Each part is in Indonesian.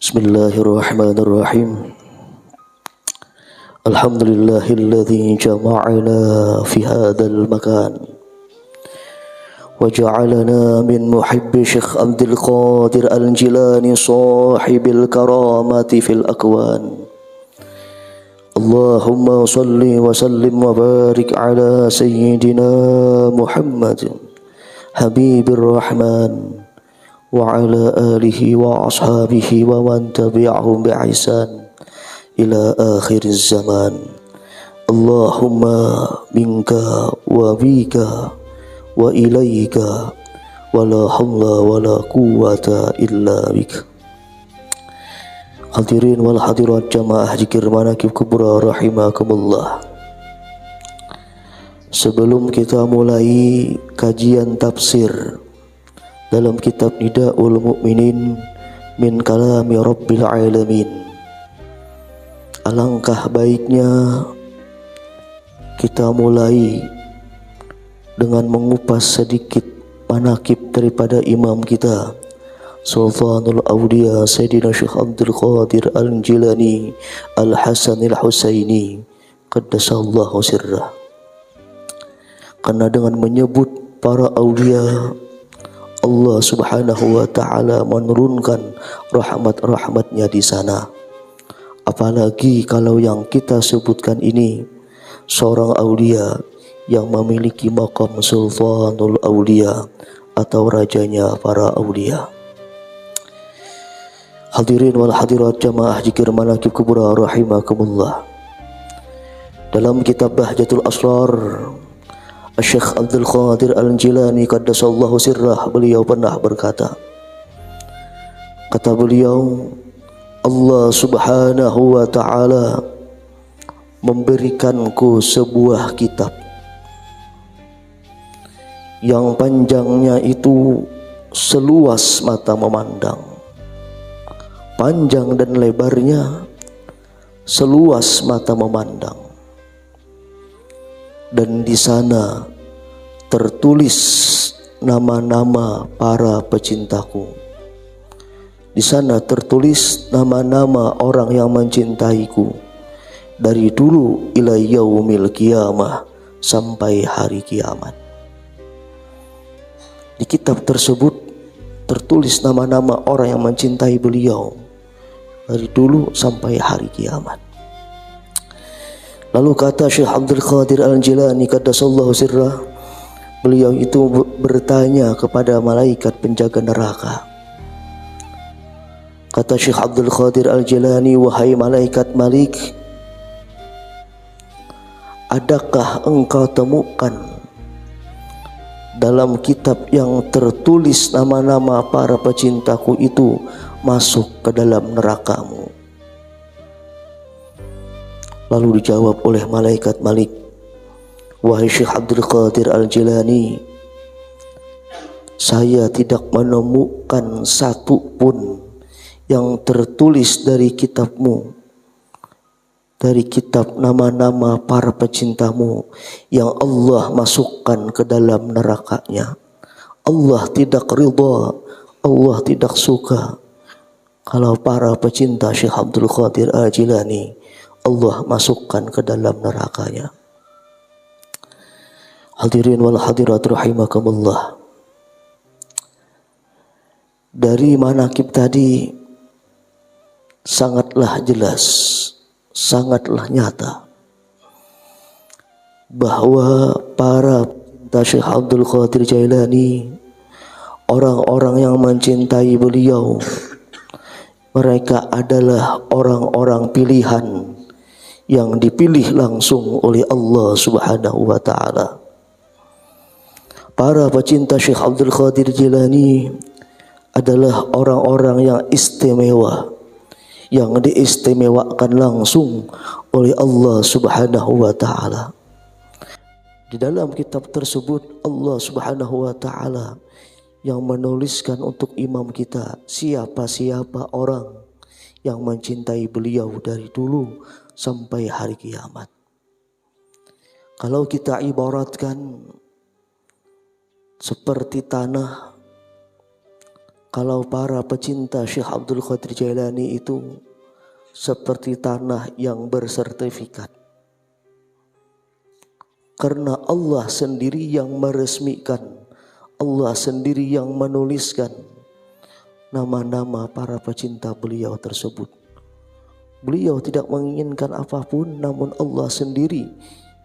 Bismillahirrahmanirrahim. Alhamdulillahilladzi jama'ana fi hadzal makan wa ja'alana min muhibbi Syekh Abdul Qadir Al-Jilani sahibil karamati fil akwan. Allahumma salli wa sallim wa barik ala sayyidina Muhammad habibir rahman wa ala alihi wa ashabihi wa man tabi'ahum bi'ihsan ila akhir zaman. Allahumma minka wa bika wa ilaika wa la hawla wa la quwwata illa bika. Hadirin wal hadirat jamaah zikir manaqib kubra rahimakumullah. Sebelum kita mulai kajian tafsir dalam kitab Nida'ul Mu'minin min kalami Rabbil Alamin, alangkah baiknya kita mulai dengan mengupas sedikit manaqib daripada imam kita Sultanul Awliya Sayyidina Syekh Abdul Qadir Al-Jilani Al-Hasan Al-Husaini qaddasallahu sirrah. Karena dengan menyebut para awliya, Allah subhanahu wa ta'ala menurunkan rahmat-rahmatnya di sana. Apalagi kalau yang kita sebutkan ini seorang awliya yang memiliki maqam Sultanul Awliya atau rajanya para awliya. Hadirin wal hadirat jamaah zikir manaqib kubra rahimakumullah. Dalam kitab Bahjatul Asrar, Syekh Abdul Qadir Al-Jilani qaddasallahu sirrah, beliau pernah berkata, kata beliau, Allah subhanahu wa ta'ala memberikanku sebuah kitab yang panjangnya itu seluas mata memandang, panjang dan lebarnya seluas mata memandang. Dan di sana tertulis nama-nama para pecintaku. Di sana tertulis nama-nama orang yang mencintaiku dari dulu ila yaumil qiyamah, sampai hari kiamat. Di kitab tersebut tertulis nama-nama orang yang mencintai beliau dari dulu sampai hari kiamat. Lalu kata Syekh Abdul Qadir Al-Jilani qaddasallahu sirrah, beliau itu bertanya kepada malaikat penjaga neraka. Kata Syekh Abdul Qadir Al-Jilani, wahai malaikat Malik, adakah engkau temukan dalam kitab yang tertulis nama-nama para pecintaku itu masuk ke dalam nerakamu? Lalu dijawab oleh malaikat Malik, wahai Syekh Abdul Qadir Al-Jilani, saya tidak menemukan satu pun yang tertulis dari kitabmu, dari kitab nama-nama para pecintamu yang Allah masukkan ke dalam nerakanya. Allah tidak ridha, Allah tidak suka kalau para pecinta Syekh Abdul Qadir Al-Jilani Allah masukkan ke dalam nerakanya. Hadirin wal hadirat rahimakumullah. Dari manaqib tadi sangatlah jelas, sangatlah nyata bahwa para pecinta Syekh Abdul Qadir Jailani, orang-orang yang mencintai beliau, mereka adalah orang-orang pilihan yang dipilih langsung oleh Allah subhanahu wa ta'ala. Para pecinta Syekh Abdul Qadir Jilani adalah orang-orang yang istimewa, yang diistimewakan langsung oleh Allah subhanahu wa ta'ala. Di dalam kitab tersebut Allah subhanahu wa ta'ala yang menuliskan untuk imam kita siapa-siapa orang yang mencintai beliau dari dulu sampai hari kiamat. Kalau kita ibaratkan seperti tanah kalau para pecinta Syekh Abdul Qadir Jailani itu seperti tanah yang bersertifikat. Karena Allah sendiri yang meresmikan, Allah sendiri yang menuliskan nama-nama para pecinta beliau tersebut. Beliau tidak menginginkan apapun, namun Allah sendiri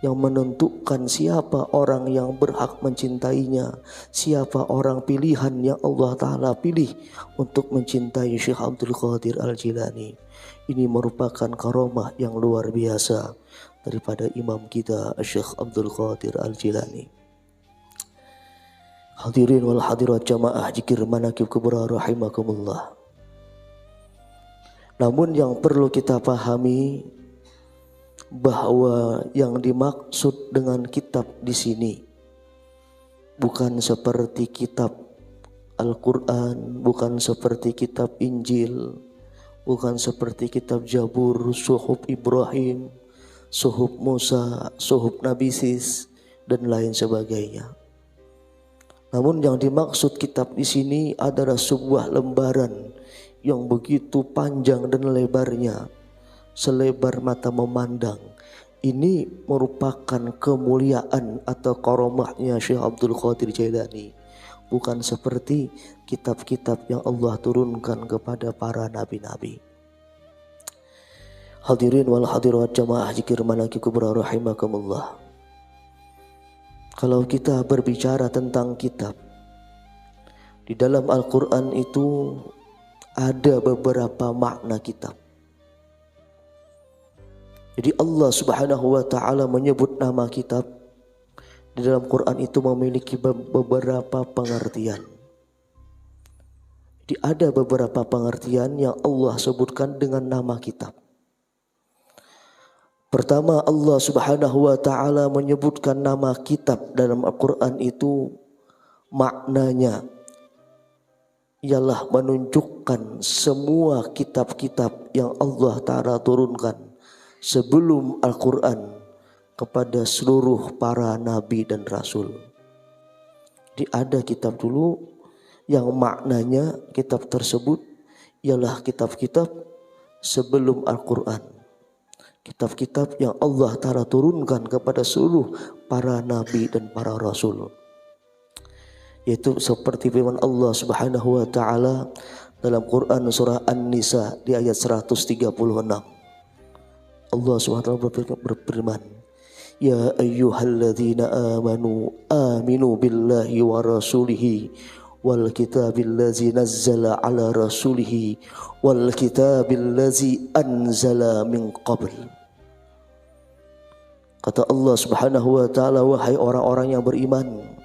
yang menentukan siapa orang yang berhak mencintainya, siapa orang pilihan yang Allah Ta'ala pilih untuk mencintai Syekh Abdul Qadir Al-Jilani. Ini merupakan karomah yang luar biasa daripada imam kita Syekh Abdul Qadir Al-Jilani. Hadirin wal hadirat jamaah zikir manaqib kubra rahimakumullah. Namun yang perlu kita pahami bahwa yang dimaksud dengan kitab di sini bukan seperti kitab Al-Quran, bukan seperti kitab Injil, bukan seperti kitab Jabur, Suhuf Ibrahim, Suhuf Musa, Suhuf Nabi Sis, dan lain sebagainya. Namun yang dimaksud kitab di sini adalah sebuah lembaran yang begitu panjang dan lebarnya, selebar mata memandang. Ini merupakan kemuliaan atau karomahnya Syekh Abdul Qadir Jailani, bukan seperti kitab-kitab yang Allah turunkan kepada para nabi-nabi. Hadirin wal hadirat jamaah zikir manaqib kubra rahimakumullah. Kalau kita berbicara tentang kitab, di dalam Al-Quran itu ada beberapa makna kitab. Jadi Allah Subhanahu wa Ta'ala menyebut nama kitab di dalam Quran itu memiliki beberapa pengertian. Jadi ada beberapa pengertian yang Allah sebutkan dengan nama kitab. Pertama, Allah Subhanahu wa Ta'ala menyebutkan nama kitab dalam Al-Quran itu maknanya ialah menunjukkan semua kitab-kitab yang Allah Ta'ala turunkan sebelum Al-Quran kepada seluruh para nabi dan rasul. Jadi ada kitab dulu yang maknanya kitab tersebut ialah kitab-kitab sebelum Al-Quran, kitab-kitab yang Allah Ta'ala turunkan kepada seluruh para nabi dan para rasul. Yaitu seperti firman Allah Subhanahu wa Ta'ala dalam Quran surah An-Nisa di ayat 136. Allah Subhanahu wa Ta'ala berfirman, Ya ayyuhalladzina amanu aminu billahi wa rasulihi wal kitabil ladzi nazzala ala rasulihi wal kitabil ladzi anzala min qabl. Kata Allah Subhanahu wa Ta'ala, wahai orang-orang yang beriman,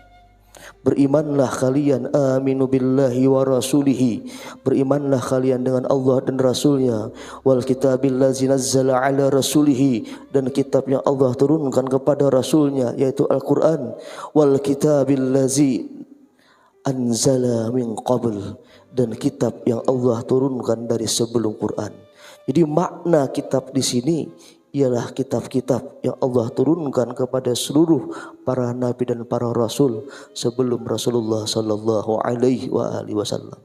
berimanlah kalian, aminu billahi wa rasulihi, berimanlah kalian dengan Allah dan Rasulnya, wal kitabil ladzi nazzala ala rasulihi, dan kitab yang Allah turunkan kepada Rasulnya yaitu Al-Quran, wal kitabil ladzi anzala min qabl, dan kitab yang Allah turunkan dari sebelum Quran. Jadi makna kitab di sini ialah kitab-kitab yang Allah turunkan kepada seluruh para nabi dan para rasul sebelum Rasulullah sallallahu alaihi wasallam.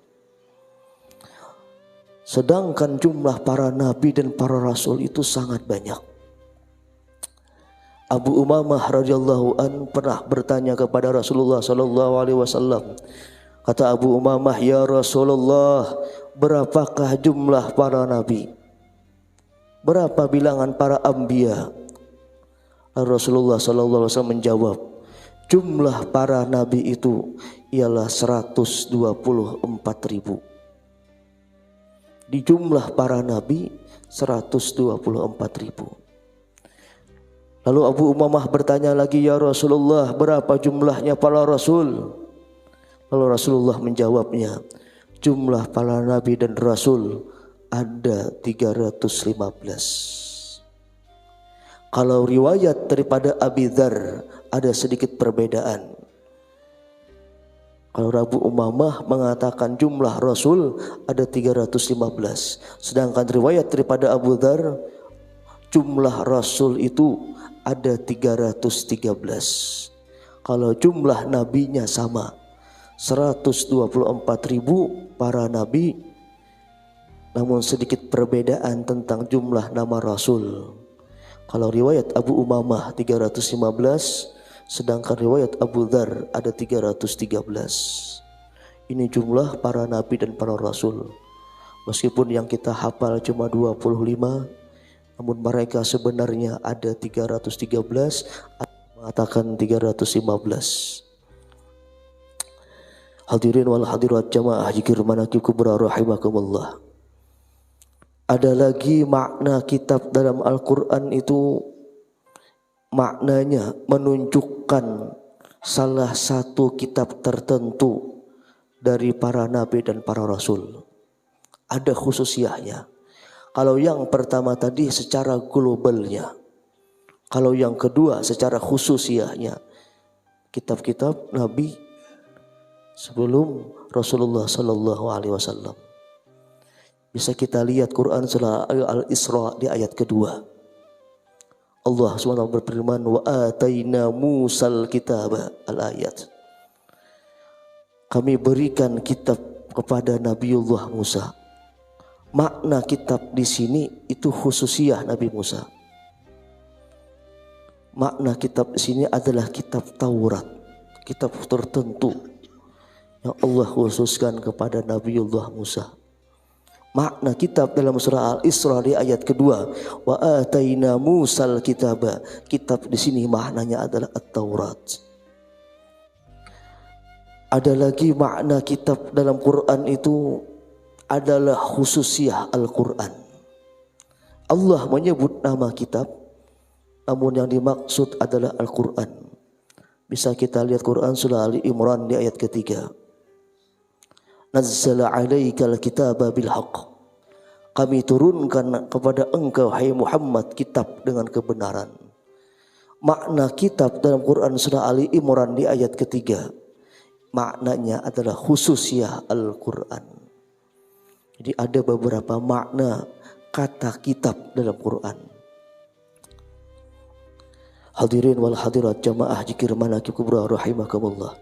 Sedangkan jumlah para nabi dan para rasul itu sangat banyak. Abu Umamah radhiyallahu an pernah bertanya kepada Rasulullah sallallahu alaihi wasallam. Kata Abu Umamah, ya Rasulullah, berapakah jumlah para nabi? Berapa bilangan para anbiya? Rasulullah sallallahu alaihi wasallam menjawab, jumlah para nabi itu ialah 124.000. Di jumlah para nabi 124.000. Lalu Abu Umamah bertanya lagi, ya Rasulullah, berapa jumlahnya para rasul? Lalu Rasulullah menjawabnya, jumlah para nabi dan rasul ada 315. Kalau riwayat daripada Abi Dzar ada sedikit perbedaan. Kalau Abu Umamah mengatakan jumlah rasul ada 315, sedangkan riwayat daripada Abu Dzar jumlah rasul itu ada 313. Kalau jumlah nabinya sama, 124.000 para nabi, namun sedikit perbedaan tentang jumlah nama rasul. Kalau riwayat Abu Umamah 315, sedangkan riwayat Abu Dzar ada 313. Ini jumlah para nabi dan para rasul. Meskipun yang kita hafal cuma 25, namun mereka sebenarnya ada 313, mengatakan 315. Hadirin wal hadirat jamaah zikir manaqib kubra rahimakumullah. Ada lagi makna kitab dalam Al-Quran itu, maknanya menunjukkan salah satu kitab tertentu dari para nabi dan para rasul. Ada khususiyahnya. Kalau yang pertama tadi secara globalnya, kalau yang kedua secara khususiyahnya, kitab-kitab nabi sebelum Rasulullah sallallahu alaihi wasallam. Bisa kita lihat Quran surah Al-Isra di ayat kedua. Allah SWT berfirman, wa ataina Musal kitaba, al-ayat. Kami berikan kitab kepada Nabiullah Musa. Makna kitab di sini itu khususiyah Nabi Musa. Makna kitab di sini adalah kitab Taurat, kitab tertentu yang Allah khususkan kepada Nabiullah Musa. Makna kitab dalam surah Al-Isra di ayat kedua, wa ataina Musal kitaba. Kitab di sini maknanya adalah At-Taurat. Ada lagi makna kitab dalam Quran itu adalah khususiyah Al-Quran. Allah menyebut nama kitab, namun yang dimaksud adalah Al-Quran. Bisa kita lihat Quran surah Ali Imran di ayat ketiga. Nazzala alaikal kitaba bil haqq. Kami turunkan kepada engkau hai Muhammad kitab dengan kebenaran. Makna kitab dalam Quran surah Ali Imran di ayat ketiga, maknanya adalah khususiyah Al-Quran. Jadi ada beberapa makna kata kitab dalam Quran. Hadirin wal hadirat jamaah zikir manaqib kubra rahimakumullah.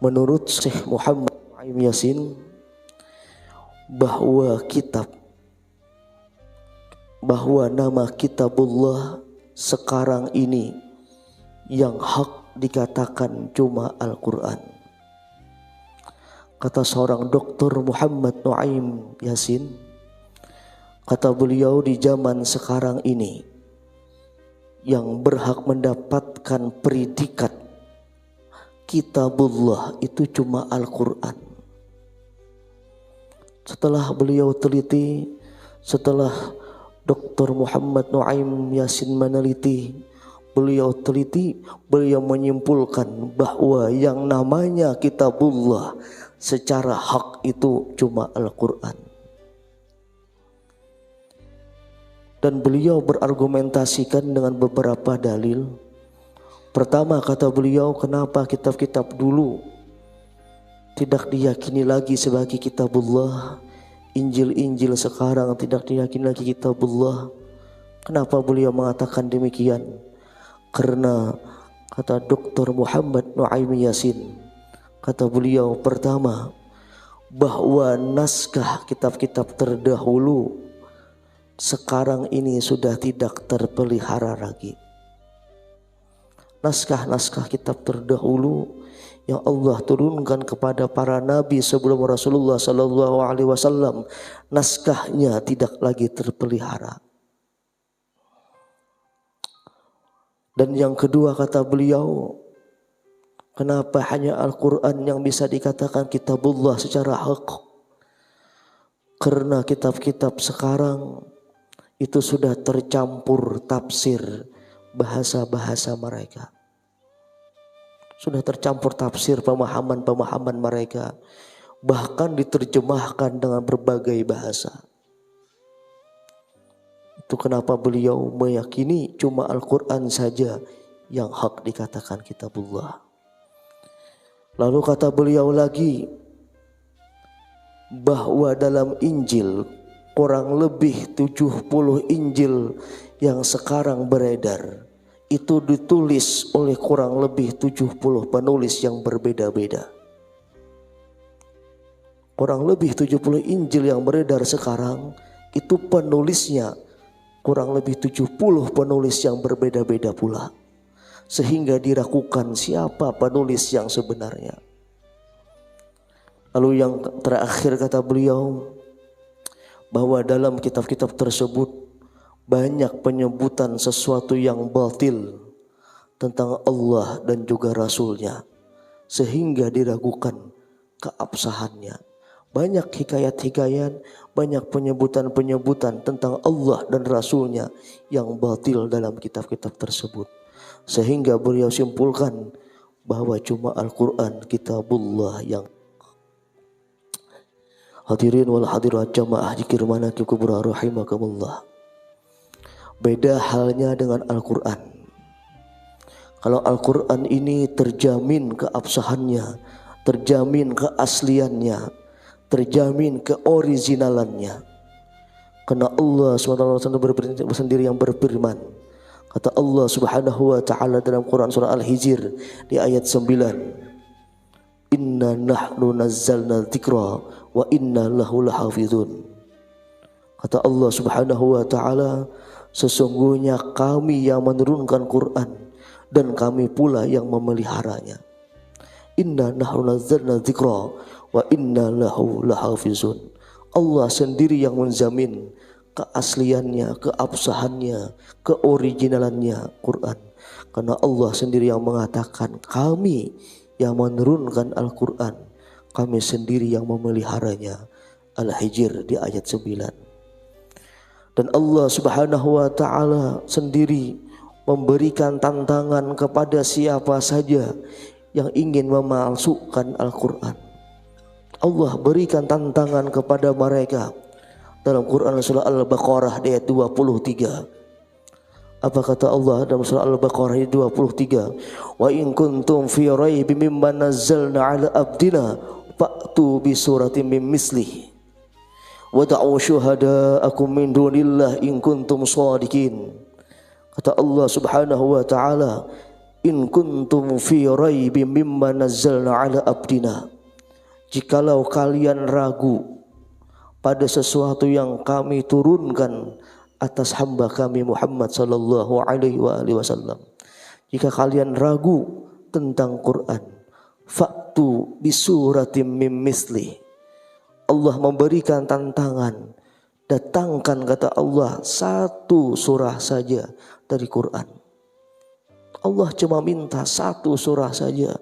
Menurut Syekh Muhammad Nu'aim Yasin, bahwa nama kitabullah sekarang ini yang hak dikatakan cuma Al-Quran. Kata seorang doktor Muhammad Nu'aim Yasin, kata beliau di zaman sekarang ini yang berhak mendapatkan predikat kitabullah itu cuma Al-Quran. Setelah beliau teliti, setelah Dr. Muhammad Nu'aim Yasin meneliti, beliau menyimpulkan bahwa yang namanya kitabullah secara hak itu cuma Al-Quran. Dan beliau berargumentasikan dengan beberapa dalil. Pertama kata beliau, kenapa kitab-kitab dulu tidak diyakini lagi sebagai kitabullah, Injil-Injil sekarang tidak diyakini lagi kitabullah. Kenapa beliau mengatakan demikian? Karena kata Dr. Muhammad Nu'aim Yasin, kata beliau pertama, bahwa naskah kitab-kitab terdahulu sekarang ini sudah tidak terpelihara lagi. Naskah-naskah kitab terdahulu yang Allah turunkan kepada para nabi sebelum Rasulullah sallallahu alaihi wasallam, naskahnya tidak lagi terpelihara. Dan yang kedua kata beliau, kenapa hanya Al-Quran yang bisa dikatakan kitabullah secara hak? Karena kitab-kitab sekarang itu sudah tercampur tafsir bahasa-bahasa mereka. Sudah tercampur tafsir pemahaman-pemahaman mereka. Bahkan diterjemahkan dengan berbagai bahasa. Itu kenapa beliau meyakini cuma Al-Quran saja yang hak dikatakan kitabullah. Lalu kata beliau lagi, bahwa dalam Injil kurang lebih 70 Injil yang sekarang beredar, itu ditulis oleh kurang lebih 70 penulis yang berbeda-beda. Kurang lebih 70 Injil yang beredar sekarang itu penulisnya kurang lebih 70 penulis yang berbeda-beda pula. Sehingga diragukan siapa penulis yang sebenarnya. Lalu yang terakhir kata beliau, bahwa dalam kitab-kitab tersebut banyak penyebutan sesuatu yang batil tentang Allah dan juga Rasulnya, sehingga diragukan keabsahannya. Banyak hikayat-hikayat, banyak penyebutan-penyebutan tentang Allah dan Rasulnya yang batil dalam kitab-kitab tersebut, sehingga beliau simpulkan bahwa cuma Al-Quran kitabullah yang. Hadirin wal hadirat jamaah zikir manaqib kubra rahimakumullah. Beda halnya dengan Al-Quran. Kalau Al-Quran ini terjamin keabsahannya, terjamin keasliannya, terjamin keoriginalannya. Karena Allah SWT sendiri yang berfirman. Kata Allah Subhanahu wa taala dalam Quran surah Al-Hijr di ayat 9. Inna nahnu nazzalna dzikra wa inna lahu lahafizun. Kata Allah Subhanahu wa taala, sesungguhnya kami yang menurunkan Quran dan kami pula yang memeliharanya. Inna nahnu nazzalna dzikra wa inna lahu lahafizun. Allah sendiri yang menjamin keasliannya, keabsahannya, keoriginalannya Quran. Karena Allah sendiri yang mengatakan, kami yang menurunkan Al-Quran, kami sendiri yang memeliharanya. Al-Hijr di ayat 9. Dan Allah Subhanahu wa taala sendiri memberikan tantangan kepada siapa saja yang ingin memalsukan Al-Quran. Allah berikan tantangan kepada mereka dalam Quran surah Al-Baqarah ayat 23. Apa kata Allah dalam surah Al-Baqarah ayat 23? Wa in kuntum fi raibin mimma nazzalna ala abdina fa'tu bi suratin min mislihi wa da'u syuhada'akum min dunillah in kuntum shadiqin. Kata Allah Subhanahu wa taala, in kuntum fi raibin mimma nazzalna ala abdina. Jikalau kalian ragu pada sesuatu yang kami turunkan atas hamba kami Muhammad sallallahu alaihi wasallam, jika kalian ragu tentang Quran, fa'tu bisuratim mim misli. Allah memberikan tantangan, datangkan kata Allah satu surah saja dari Quran. Allah cuma minta satu surah saja.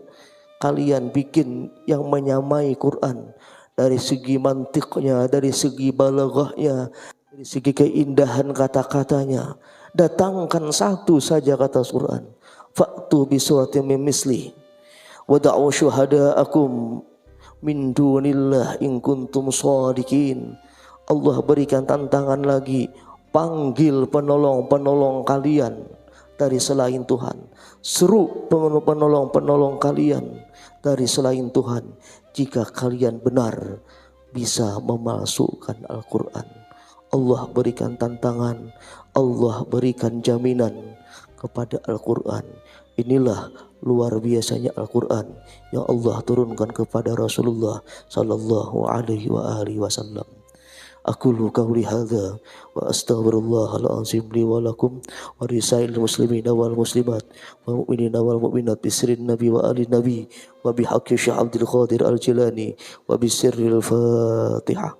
Kalian bikin yang menyamai Quran dari segi mantiknya, dari segi balaghahnya, dari segi keindahan kata-katanya. Datangkan satu saja kata Quran. Fa'tu bi suratin min misli wa da'u syuhada'akum min dunillah in kuntum shadiqin. Allah berikan tantangan lagi, panggil penolong-penolong kalian dari selain Tuhan. Seru penolong-penolong kalian dari selain Tuhan jika kalian benar bisa memalsukan Al-Quran. Allah berikan tantangan, Allah berikan jaminan kepada Al-Quran. Inilah luar biasanya Al-Quran yang Allah turunkan kepada Rasulullah sallallahu alaihi wasallam. Aqulu qawli hadza wa astaghfirullahal azim li wa lakum wa lisairil muslimina wal muslimat wal mu'minina wal mu'minat bi sirrin nabi wa ali nabi wa bi haqqi Syekh Abdul Qadir Al Jilani wa bi sirril Fatihah.